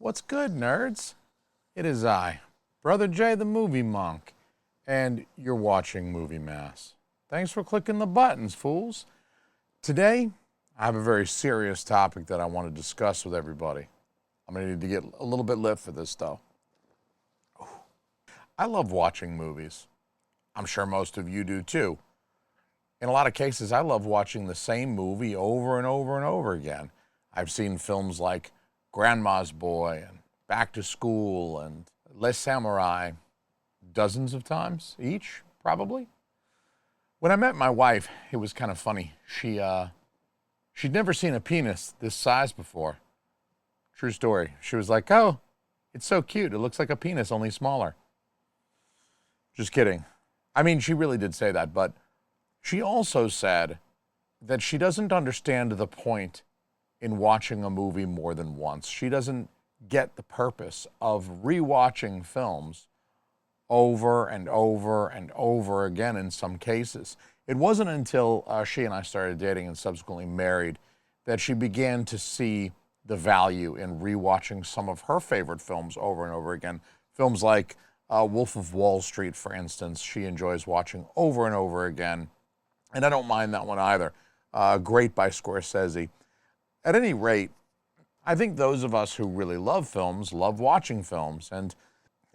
What's good, nerds? It is I, Brother Jay the Movie Monk, and you're watching Movie Mass. Thanks for clicking the buttons, fools. Today, I have a very serious topic that I want to discuss with everybody. I'm going to need to get a little bit lit for this, though. I love watching movies. I'm sure most of you do, too. In a lot of cases, I love watching the same movie over and over and over again. I've seen films like Grandma's Boy and Back to School and Les Samurai dozens of times each, probably. When I met my wife, it was kind of funny. She'd never seen a penis this size before. True story. She was like, "Oh, it's so cute. It looks like a penis, only smaller." Just kidding. I mean, she really did say that, but she also said that she doesn't understand the point in watching a movie more than once. She doesn't get the purpose of rewatching films over and over and over again in some cases. It wasn't until she and I started dating and subsequently married that she began to see the value in rewatching some of her favorite films over and over again. Films like Wolf of Wall Street, for instance, she enjoys watching over and over again. And I don't mind that one either. Great by Scorsese. At any rate, I think those of us who really love films love watching films. And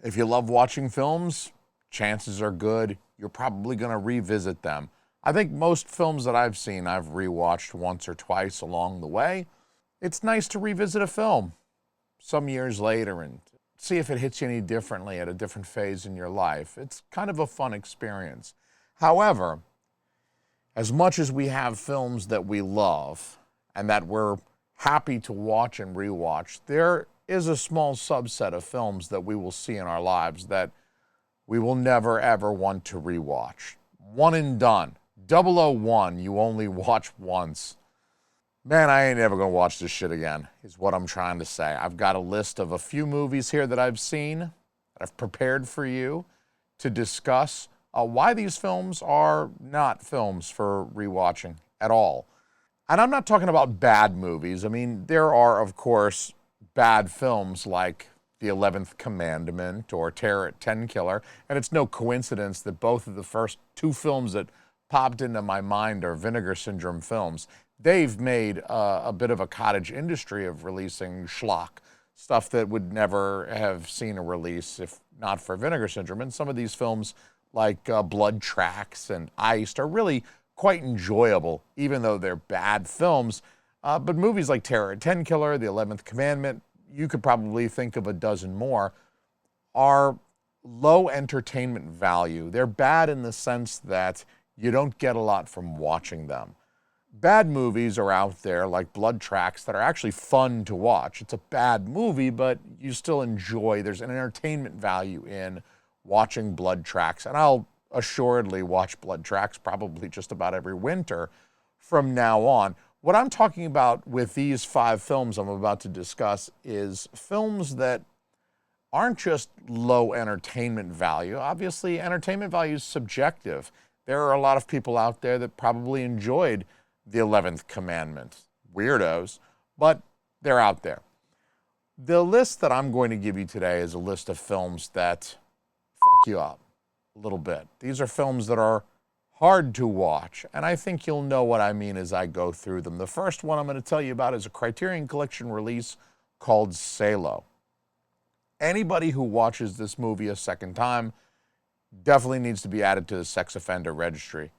if you love watching films, chances are good you're probably going to revisit them. I think most films that I've seen, I've rewatched once or twice along the way. It's nice to revisit a film some years later and see if it hits you any differently at a different phase in your life. It's kind of a fun experience. However, as much as we have films that we love and that we're happy to watch and rewatch, there is a small subset of films that we will see in our lives that we will never, ever want to rewatch. One and done. 001, you only watch once. Man, I ain't ever going to watch this shit again, is what I'm trying to say. I've got a list of a few movies here that I've seen, that I've prepared for you to discuss why these films are not films for rewatching at all. And I'm not talking about bad movies. I mean, there are, of course, bad films like The 11th Commandment or Terror at 10 Killer. And it's no coincidence that both of the first two films that popped into my mind are Vinegar Syndrome films. They've made a bit of a cottage industry of releasing schlock, stuff that would never have seen a release if not for Vinegar Syndrome. And some of these films like Blood Tracks and Iced are really quite enjoyable, even though they're bad films. But movies like Terror at 10 Killer, The 11th Commandment, you could probably think of a dozen more, are low entertainment value. They're bad in the sense that you don't get a lot from watching them. Bad movies are out there like Blood Tracks that are actually fun to watch. It's a bad movie, but you still enjoy. There's an entertainment value in watching Blood Tracks. And I'll assuredly watch Blood Tracks probably just about every winter from now on. What I'm talking about with these 5 films I'm about to discuss is films that aren't just low entertainment value. Obviously, entertainment value is subjective. There are a lot of people out there that probably enjoyed The 11th Commandment. Weirdos, but they're out there. The list that I'm going to give you today is a list of films that fuck you up a little bit. These are films that are hard to watch, and I think you'll know what I mean as I go through them. The first one I'm going to tell you about is a Criterion Collection release called Saló. Anybody who watches this movie a second time definitely needs to be added to the sex offender registry.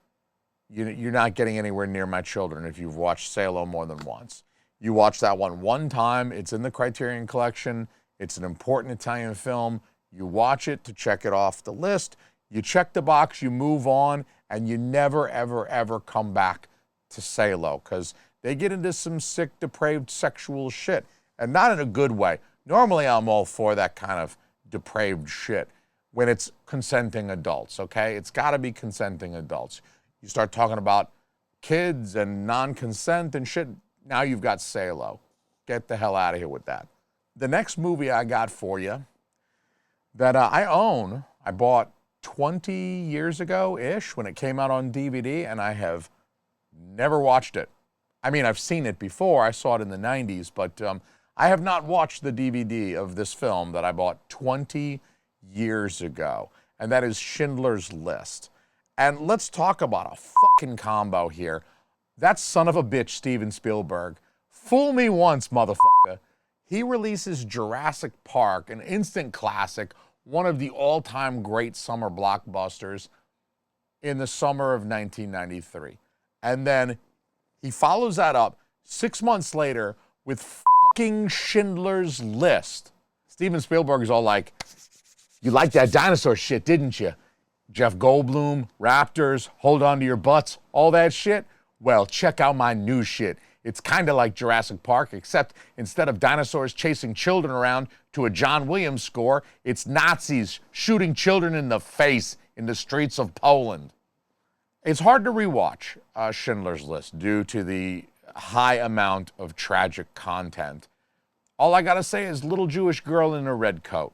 You're not getting anywhere near my children if you've watched Saló more than once. You watch that one time, it's in the Criterion Collection, it's an important Italian film, you watch it to check it off the list, you check the box, you move on, and you never, ever, ever come back to Saló, because they get into some sick, depraved sexual shit, and not in a good way. Normally, I'm all for that kind of depraved shit when it's consenting adults, okay? It's got to be consenting adults. You start talking about kids and non-consent and shit, now you've got Saló. Get the hell out of here with that. The next movie I got for you that I own, I bought 20 years ago-ish when it came out on DVD, and I have never watched it. I mean, I've seen it before. I saw it in the 90s, but I have not watched the DVD of this film that I bought 20 years ago, and that is Schindler's List. And let's talk about a fucking combo here. That son of a bitch, Steven Spielberg. Fool me once, motherfucker. He releases Jurassic Park, an instant classic, one of the all-time great summer blockbusters, in the summer of 1993. And then he follows that up 6 months later with fucking Schindler's List. Steven Spielberg is all like, you liked that dinosaur shit, didn't you? Jeff Goldblum, Raptors, hold on to your butts, all that shit? Well, check out my new shit. It's kind of like Jurassic Park, except instead of dinosaurs chasing children around to a John Williams score, it's Nazis shooting children in the face in the streets of Poland. It's hard to rewatch Schindler's List due to the high amount of tragic content. All I gotta say is little Jewish girl in a red coat.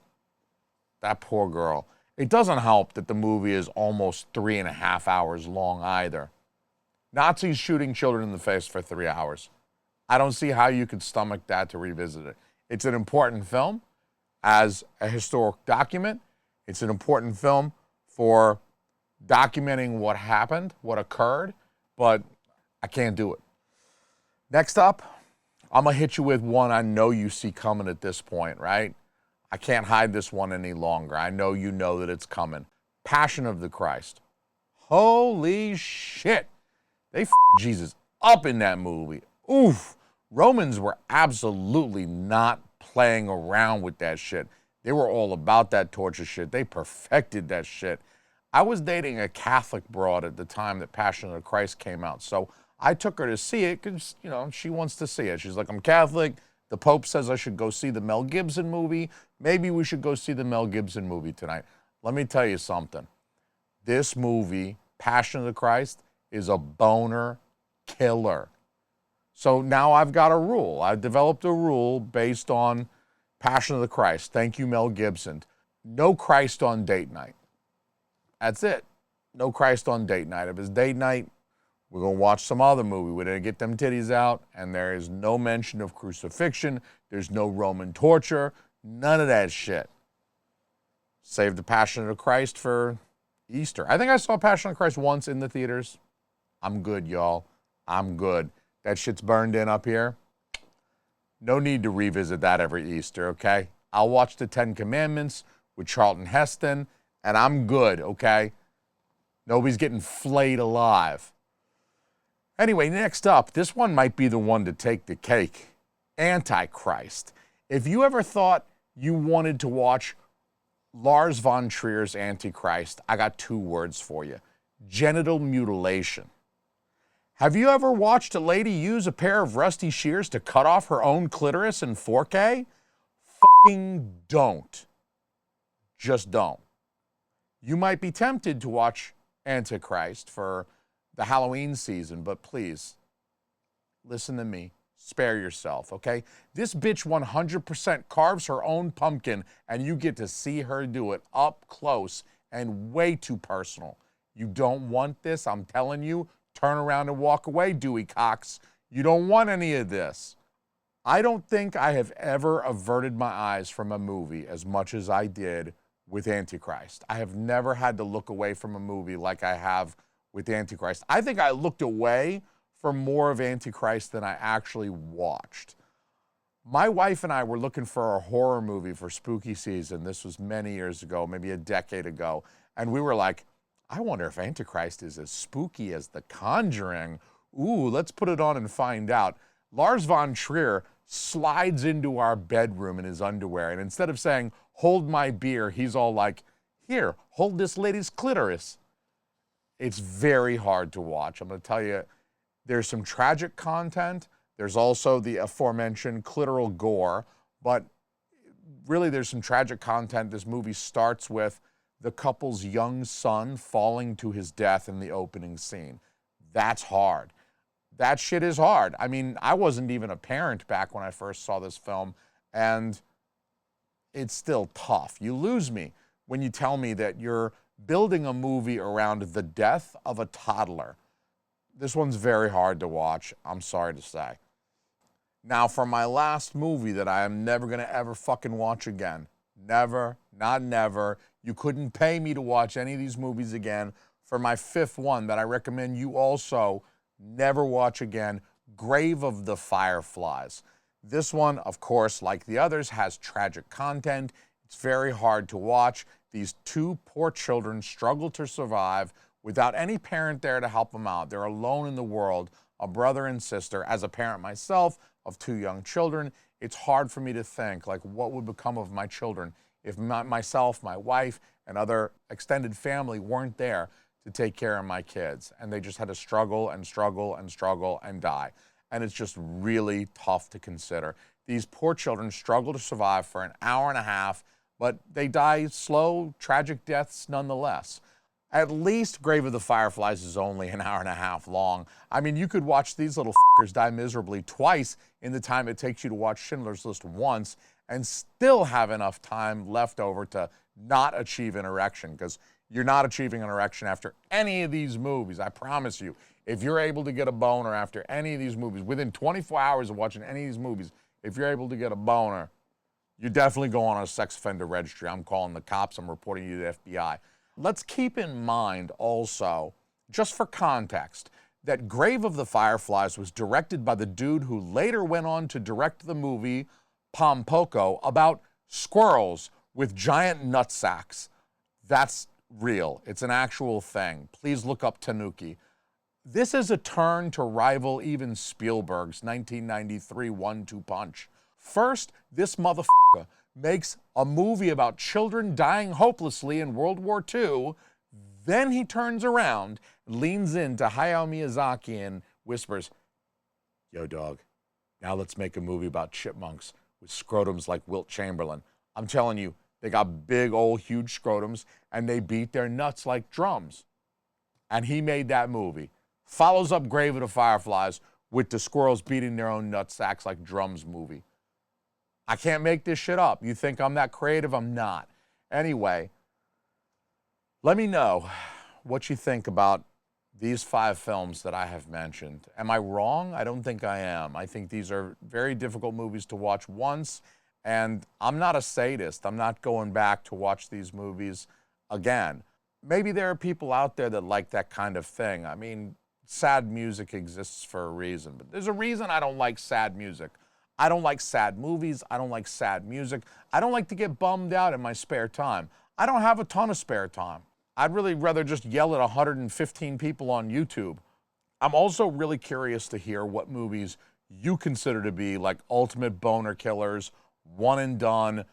That poor girl. It doesn't help that the movie is almost 3.5 hours long either. Nazis shooting children in the face for 3 hours. I don't see how you could stomach that to revisit it. It's an important film as a historic document. It's an important film for documenting what happened, what occurred, but I can't do it. Next up, I'm going to hit you with one I know you see coming at this point, right? I can't hide this one any longer. I know you know that it's coming. Passion of the Christ. Holy shit. They f***ed Jesus up in that movie. Oof. Romans were absolutely not playing around with that shit. They were all about that torture shit. They perfected that shit. I was dating a Catholic broad at the time that Passion of the Christ came out, so I took her to see it because, you know, she wants to see it. She's like, I'm Catholic. The Pope says I should go see the Mel Gibson movie. Maybe we should go see the Mel Gibson movie tonight. Let me tell you something. This movie, Passion of the Christ, is a boner killer. So now I've got a rule. I've developed a rule based on Passion of the Christ. Thank you, Mel Gibson. No Christ on date night. That's it. No Christ on date night. If it's date night, we're going to watch some other movie. We're going to get them titties out, and there is no mention of crucifixion. There's no Roman torture. None of that shit. Save the Passion of the Christ for Easter. I think I saw Passion of the Christ once in the theaters. I'm good, y'all. I'm good. That shit's burned in up here. No need to revisit that every Easter, okay? I'll watch the 10 Commandments with Charlton Heston, and I'm good, okay? Nobody's getting flayed alive. Anyway, next up, this one might be the one to take the cake. Antichrist. If you ever thought you wanted to watch Lars von Trier's Antichrist, I got 2 words for you. Genital mutilation. Have you ever watched a lady use a pair of rusty shears to cut off her own clitoris in 4K? Fucking don't. Just don't. You might be tempted to watch Antichrist for the Halloween season, but please, listen to me. Spare yourself, okay? This bitch 100% carves her own pumpkin, and you get to see her do it up close and way too personal. You don't want this, I'm telling you. Turn around and walk away, Dewey Cox. You don't want any of this. I don't think I have ever averted my eyes from a movie as much as I did with Antichrist. I have never had to look away from a movie like I have with Antichrist. I think I looked away from more of Antichrist than I actually watched. My wife and I were looking for a horror movie for spooky season. This was many years ago, maybe a decade ago. And we were like, I wonder if Antichrist is as spooky as The Conjuring. Ooh, let's put it on and find out. Lars von Trier slides into our bedroom in his underwear, and instead of saying, hold my beer, he's all like, here, hold this lady's clitoris. It's very hard to watch. I'm going to tell you, there's some tragic content. There's also the aforementioned clitoral gore, but really there's some tragic content. This movie starts with the couple's young son falling to his death in the opening scene. That's hard. That shit is hard. I mean, I wasn't even a parent back when I first saw this film, and it's still tough. You lose me when you tell me that you're building a movie around the death of a toddler. This one's very hard to watch, I'm sorry to say. Now, for my last movie that I am never going to ever fucking watch again. Never, not never. You couldn't pay me to watch any of these movies again. For my fifth one that I recommend you also never watch again, Grave of the Fireflies. This one, of course, like the others, has tragic content. It's very hard to watch. These two poor children struggle to survive without any parent there to help them out. They're alone in the world, a brother and sister. As a parent myself of two young children, it's hard for me to think, like, what would become of my children if myself, my wife, and other extended family weren't there to take care of my kids. And they just had to struggle and struggle and struggle and die. And it's just really tough to consider. These poor children struggle to survive for an hour and a half, but they die slow, tragic deaths nonetheless. At least Grave of the Fireflies is only an hour and a half long. I mean, you could watch these little fuckers die miserably twice in the time it takes you to watch Schindler's List once and still have enough time left over to not achieve an erection, because you're not achieving an erection after any of these movies. I promise you, if you're able to get a boner after any of these movies, within 24 hours of watching any of these movies, if you're able to get a boner, you're definitely going on a sex offender registry. I'm calling the cops. I'm reporting you to the FBI. Let's keep in mind also, just for context, that Grave of the Fireflies was directed by the dude who later went on to direct the movie Pom Poko about squirrels with giant nutsacks. That's real. It's an actual thing. Please look up Tanuki. This is a turn to rival even Spielberg's 1993 1-2 punch. First, this motherfucker makes a movie about children dying hopelessly in World War II. Then he turns around, leans into Hayao Miyazaki and whispers, "Yo, dog, now let's make a movie about chipmunks with scrotums like Wilt Chamberlain." I'm telling you, they got big old huge scrotums and they beat their nuts like drums. And he made that movie. Follows up Grave of the Fireflies with the squirrels beating their own nutsacks like drums movie. I can't make this shit up. You think I'm that creative? I'm not. Anyway, let me know what you think about these 5 films that I have mentioned. Am I wrong? I don't think I am. I think these are very difficult movies to watch once, and I'm not a sadist. I'm not going back to watch these movies again. Maybe there are people out there that like that kind of thing. I mean, sad music exists for a reason, but there's a reason I don't like sad music. I don't like sad movies. I don't like sad music. I don't like to get bummed out in my spare time. I don't have a ton of spare time. I'd really rather just yell at 115 people on YouTube. I'm also really curious to hear what movies you consider to be like ultimate boner killers, one and done,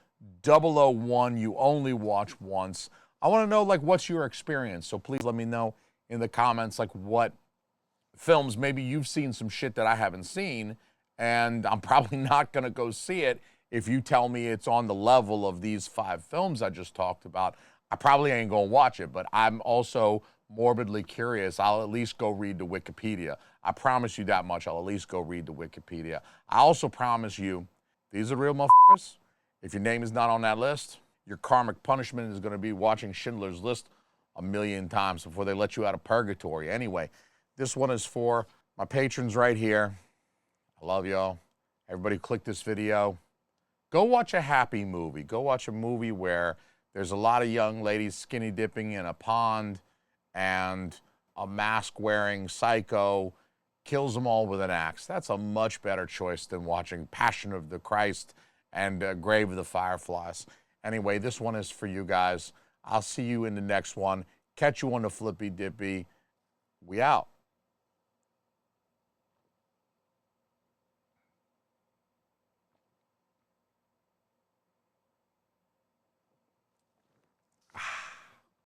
001 you only watch once. I want to know, like, what's your experience? So please let me know in the comments, like, what films, maybe you've seen some shit that I haven't seen, and I'm probably not going to go see it if you tell me it's on the level of these 5 films I just talked about. I probably ain't going to watch it, but I'm also morbidly curious. I'll at least go read the Wikipedia. I promise you that much. I'll at least go read the Wikipedia. I also promise you, these are real motherfuckers. If your name is not on that list, your karmic punishment is going to be watching Schindler's List 1,000,000 times before they let you out of purgatory. Anyway, this one is for my patrons right here. I love y'all. Everybody click this video. Go watch a happy movie. Go watch a movie where there's a lot of young ladies skinny dipping in a pond and a mask-wearing psycho kills them all with an axe. That's a much better choice than watching Passion of the Christ and Grave of the Fireflies. Anyway, this one is for you guys. I'll see you in the next one. Catch you on the flippy dippy. We out.